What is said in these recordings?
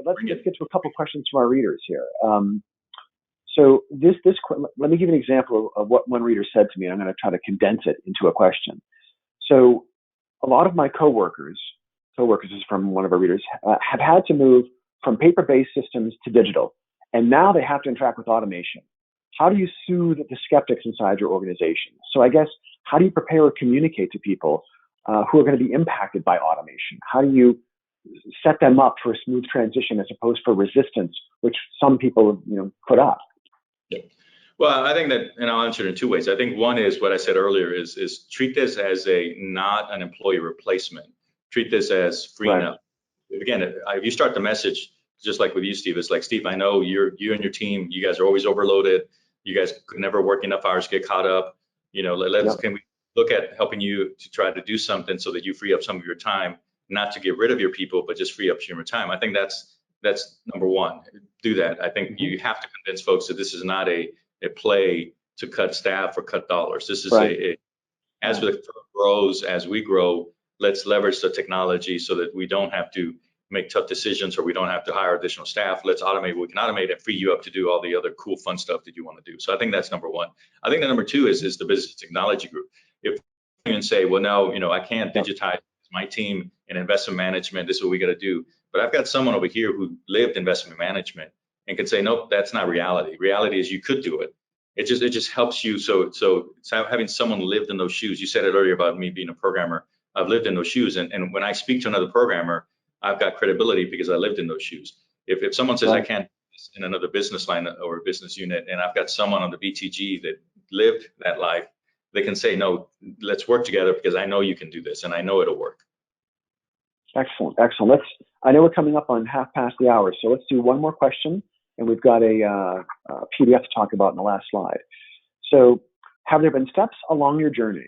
let's get to a couple questions from our readers here. So let me give you an example of what one reader said to me. I'm going to try to condense it into a question. So a lot of my coworkers is from one of our readers, have had to move from paper-based systems to digital, and now they have to interact with automation. How do you soothe the skeptics inside your organization? So I guess, how do you prepare or communicate to people who are going to be impacted by automation? How do you set them up for a smooth transition as opposed for resistance, which some people put up? Yeah. Well, I think that, and I'll answer it in two ways. I think one is what I said earlier is treat this as not an employee replacement. Treat this as freeing up. Again, if you start the message, just like with you, Steve, it's like, Steve, I know you and your team, you guys are always overloaded. You guys could never work enough hours to get caught up. Can we look at helping you to try to do something so that you free up some of your time, not to get rid of your people, but just free up your time. I think that's number one. Do that. I think you have to convince folks that this is not a play to cut staff or cut dollars. This is as the firm grows, as we grow, let's leverage the technology so that we don't have to make tough decisions or we don't have to hire additional staff. Let's automate what we can automate and free you up to do all the other cool, fun stuff that you want to do. So I think that's number one. I think the number two is the business technology group. If you can say, well, no, I can't digitize my team in investment management. This is what we got to do. But I've got someone over here who lived investment management and can say, nope, that's not reality. Reality is you could do it. It just helps you. So it's having someone lived in those shoes. You said it earlier about me being a programmer. I've lived in those shoes. And when I speak to another programmer, I've got credibility because I lived in those shoes. If someone says I can't do this in another business line or a business unit, and I've got someone on the BTG that lived that life, they can say, no, let's work together because I know you can do this and I know it'll work. Excellent. I know we're coming up on half past the hour, so let's do one more question, and we've got a PDF to talk about in the last slide. So, have there been steps along your journey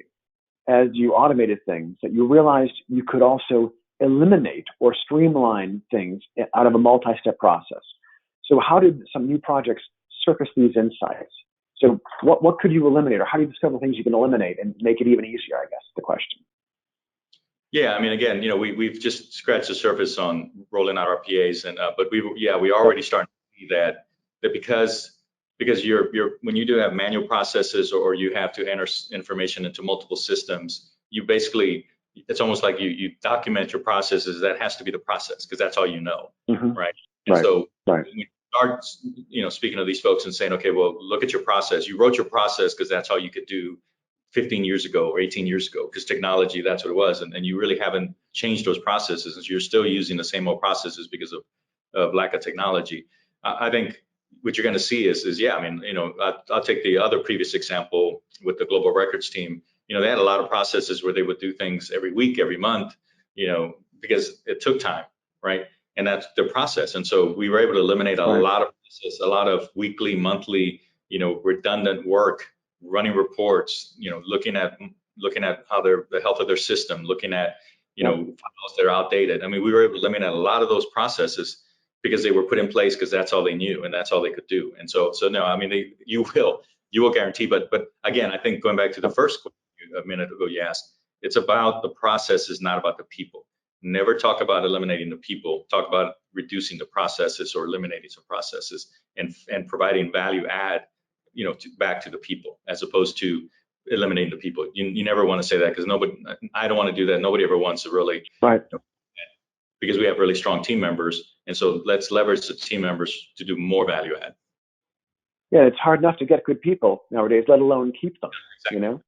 as you automated things that you realized you could also eliminate or streamline things out of a multi-step process? So how did some new projects surface these insights? So what could you eliminate, or how do you discover things you can eliminate and make it even easier, I guess, is the question. Yeah, I mean, again, we've just scratched the surface on rolling out RPAs, but we already starting to see that because you're when you do have manual processes or you have to enter information into multiple systems, you basically, it's almost like you document your processes. That has to be the process because that's all you know, right? And so when you start, speaking to these folks and saying, okay, well, look at your process. You wrote your process because that's all you could do 15 years ago or 18 years ago, because technology, that's what it was. And you really haven't changed those processes. And you're still using the same old processes because of lack of technology. I think what you're going to see is I'll take the other previous example with the global records team. They had a lot of processes where they would do things every week, every month, because it took time, right? And that's their process. And so we were able to eliminate a lot of process, a lot of weekly, monthly, redundant work, running reports, looking at how the health of their system, looking at, files that are outdated. I mean, we were able to eliminate a lot of those processes because they were put in place because that's all they knew and that's all they could do. And so no, I mean, you will guarantee, but again, I think going back to the first question a minute ago, you asked, it's about the processes, not about the people. Never talk about eliminating the people. Talk about reducing the processes or eliminating some processes and providing value add, back to the people as opposed to eliminating the people. You never want to say that because I don't want to do that. Nobody ever wants to really, because we have really strong team members. And so let's leverage the team members to do more value add. Yeah, it's hard enough to get good people nowadays, let alone keep them, Exactly.